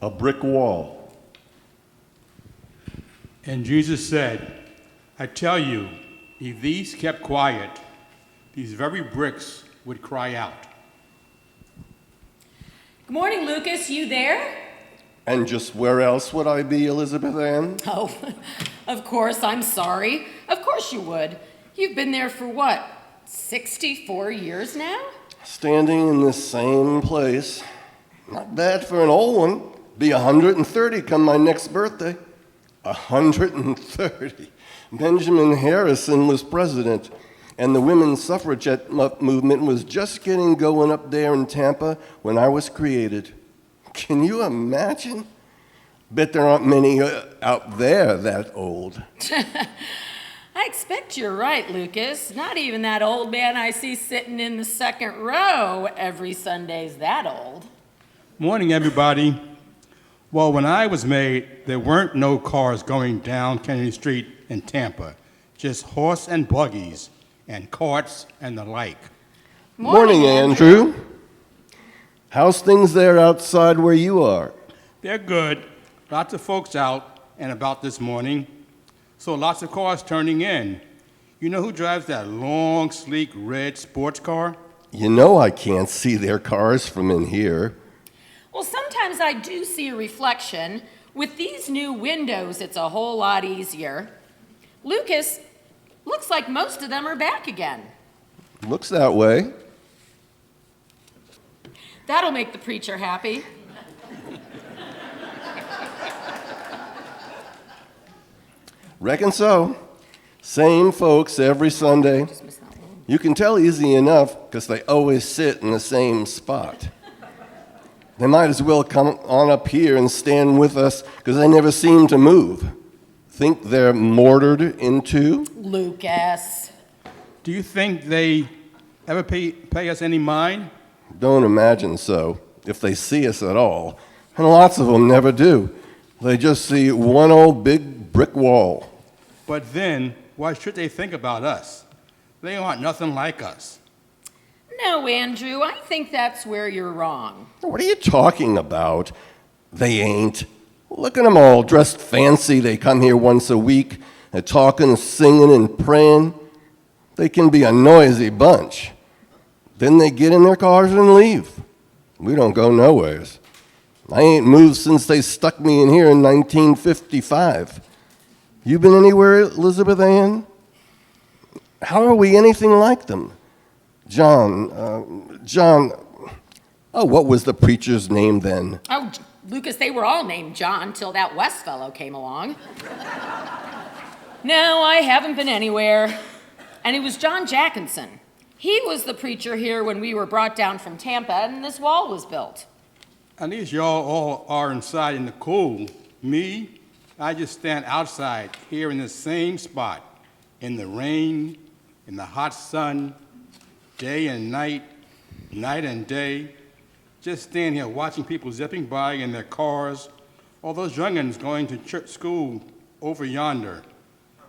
a brick wall. And Jesus said, I tell you, if these kept quiet, these very bricks would cry out. Good morning, Lucas. You there? And just where else would I be, Elizabeth Ann? Oh, of course. I'm sorry. Of course you would. You've been there for what, 64 years now? Standing in this same place. Not bad for an old one. Be 130 come my next birthday. 130. Benjamin Harrison was president, and the women's suffragette movement was just getting going up there in Tampa when I was created. Can you imagine? Bet there aren't many out there that old. I expect you're right, Lucas. Not even that old man I see sitting in the second row every Sunday's that old. Morning, everybody. Well, when I was made, there weren't no cars going down Kennedy Street in Tampa, just horse and buggies and carts and the like. Morning, Andrew. How's things there outside where you are? They're good. Lots of folks out and about this morning. So lots of cars turning in. You know who drives that long, sleek, red sports car? You know I can't see their cars from in here. Well, sometimes I do see a reflection. With these new windows, it's a whole lot easier. Lucas, looks like most of them are back again. Looks that way. That'll make the preacher happy. Reckon so. Same folks every Sunday. You can tell easy enough because they always sit in the same spot. They might as well come on up here and stand with us because they never seem to move. Think they're mortared into? Lucas. Do you think they ever pay us any mind? Don't imagine so, if they see us at all. And lots of them never do. They just see one old big brick wall. But then, why should they think about us? They aren't nothing like us. No, Andrew, I think that's where you're wrong. What are you talking about? They ain't. Look at them all dressed fancy. They come here once a week. They're talking, singing, and praying. They can be a noisy bunch. Then they get in their cars and leave. We don't go nowheres. I ain't moved since they stuck me in here in 1955. You been anywhere, Elizabeth Ann? How are we anything like them? John, what was the preacher's name then? Oh, Lucas, they were all named John till that West fellow came along. No, I haven't been anywhere. And it was John Jackinson. He was the preacher here when we were brought down from Tampa and this wall was built. At least y'all all are inside in the cool. Me, I just stand outside here in the same spot, in the rain, in the hot sun, day and night, night and day. Just stand here watching people zipping by in their cars, all those young'uns going to church school over yonder.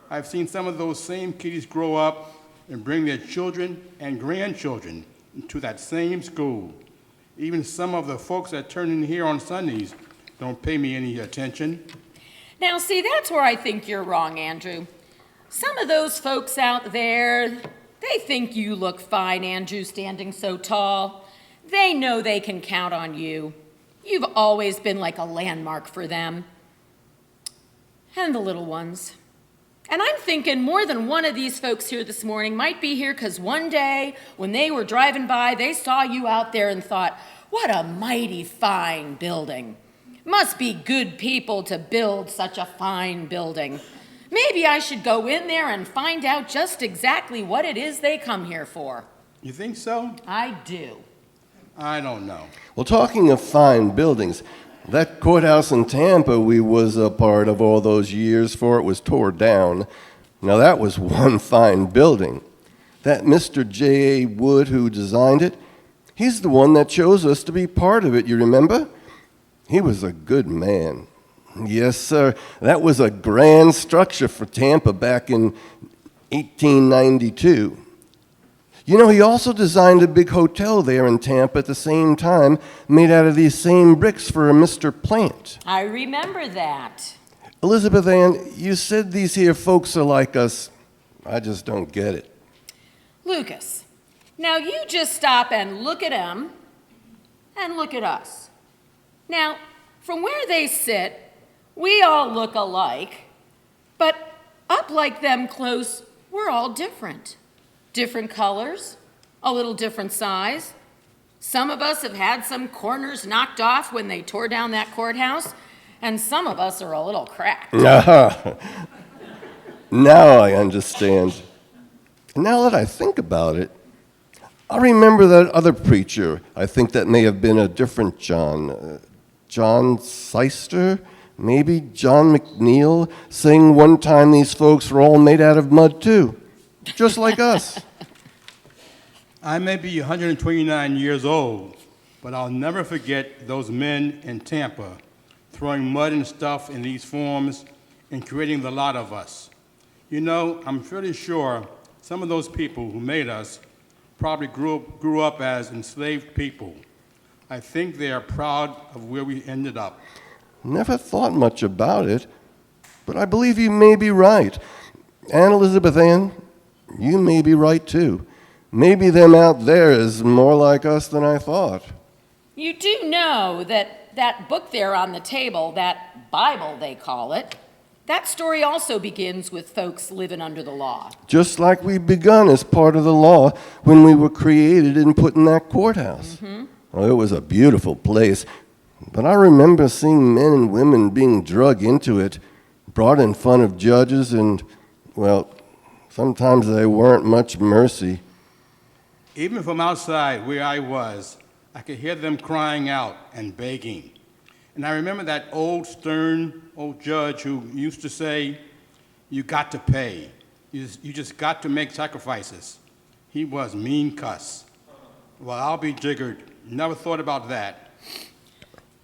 I've seen some of those same kiddies grow up and bring their children and grandchildren to that same school. Even some of the folks that turn in here on Sundays don't pay me any attention. Now, see, that's where I think you're wrong, Andrew. Some of those folks out there, they think you look fine, Andrew, standing so tall. They know they can count on you. You've always been like a landmark for them. And the little ones. And I'm thinking more than one of these folks here this morning might be here because one day when they were driving by, they saw you out there and thought, what a mighty fine building. Must be good people to build such a fine building. Maybe I should go in there and find out just exactly what it is they come here for. You think so? I do. I don't know. Well, talking of fine buildings, that courthouse in Tampa we was a part of all those years before it was tore down. Now that was one fine building. That Mr. J.A. Wood who designed it, he's the one that chose us to be part of it, you remember? He was a good man. Yes, sir. That was a grand structure for Tampa back in 1892. You know, he also designed a big hotel there in Tampa at the same time, made out of these same bricks for a Mr. Plant. I remember that. Elizabeth Ann, you said these here folks are like us. I just don't get it. Lucas, now you just stop and look at them and look at us. Now, from where they sit, we all look alike, but up like them close, we're all different. Different colors, a little different size. Some of us have had some corners knocked off when they tore down that courthouse, and some of us are a little cracked. Now I understand. Now that I think about it, I remember that other preacher. I think that may have been a different John. John Seister? Maybe John McNeil, saying one time these folks were all made out of mud too, just like us. I may be 129 years old, but I'll never forget those men in Tampa throwing mud and stuff in these forms and creating the lot of us. You know, I'm pretty sure some of those people who made us probably grew up as enslaved people. I think they are proud of where we ended up. Never thought much about it, but I believe you may be right. And Elizabeth Ann, you may be right too. Maybe them out there is more like us than I thought. You do know that that book there on the table, that Bible they call it, that story also begins with folks living under the law. Just like we begun as part of the law when we were created and put in that courthouse. Mm-hmm. Oh, it was a beautiful place, but I remember seeing men and women being drug into it, brought in front of judges, and, well, sometimes they weren't much mercy. Even from outside where I was, I could hear them crying out and begging. And I remember that stern old judge who used to say, "You got to pay. You just got to make sacrifices." He was mean cuss. Well, I'll be jiggered. Never thought about that.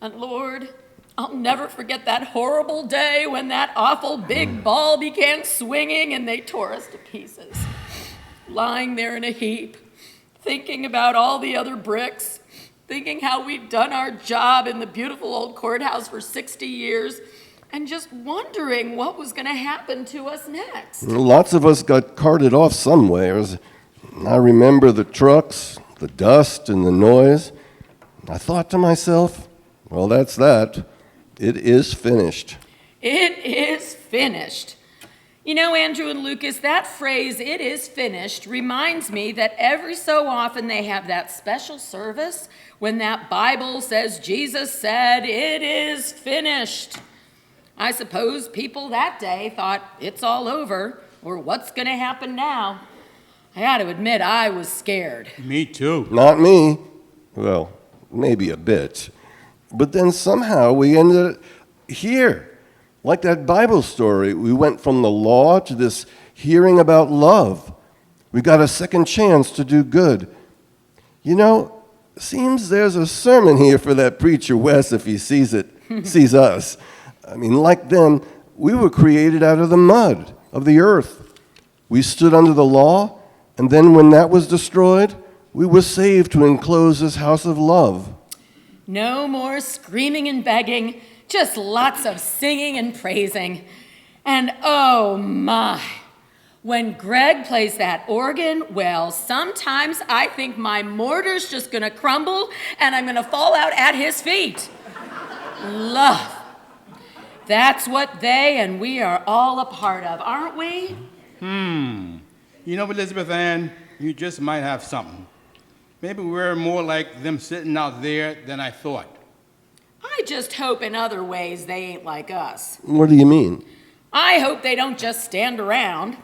And Lord, I'll never forget that horrible day when that awful big ball began swinging and they tore us to pieces. Lying there in a heap, thinking about all the other bricks, thinking how we'd done our job in the beautiful old courthouse for 60 years, and just wondering what was going to happen to us next. Lots of us got carted off somewheres. I remember the trucks, the dust, and the noise. I thought to myself, well, that's that. It is finished. It is finished. You know, Andrew and Lucas, that phrase, "it is finished," reminds me that every so often they have that special service when that Bible says Jesus said, "It is finished." I suppose people that day thought it's all over, or what's going to happen now? I got to admit, I was scared. Me too. Not me. Well, maybe a bit. But then somehow we ended here. Like that Bible story, we went from the law to this hearing about love. We got a second chance to do good. You know, seems there's a sermon here for that preacher Wes if he sees us. I mean, like them, we were created out of the mud of the earth. We stood under the law, and then when that was destroyed, we were saved to enclose this house of love. No more screaming and begging, just lots of singing and praising. And oh my, when Greg plays that organ, well, sometimes I think my mortar's just gonna crumble and I'm gonna fall out at his feet. Love. That's what they and we are all a part of, aren't we? You know, Elizabeth Ann, you just might have something. Maybe we're more like them sitting out there than I thought. I just hope in other ways they ain't like us. What do you mean? I hope they don't just stand around.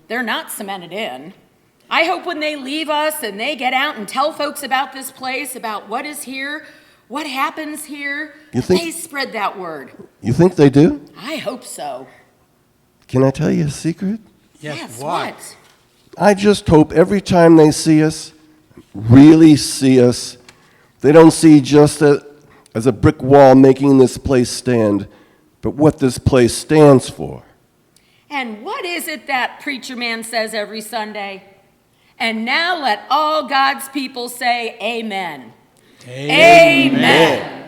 They're not cemented in. I hope when they leave us and they get out and tell folks about this place, about what is here, what happens here, they spread that word. You think they do? I hope so. Can I tell you a secret? Yes, what? I just hope every time they see us, really see us, they don't see just as a brick wall making this place stand, but what this place stands for. And what is it that preacher man says every Sunday? And now let all God's people say amen. Amen. Amen.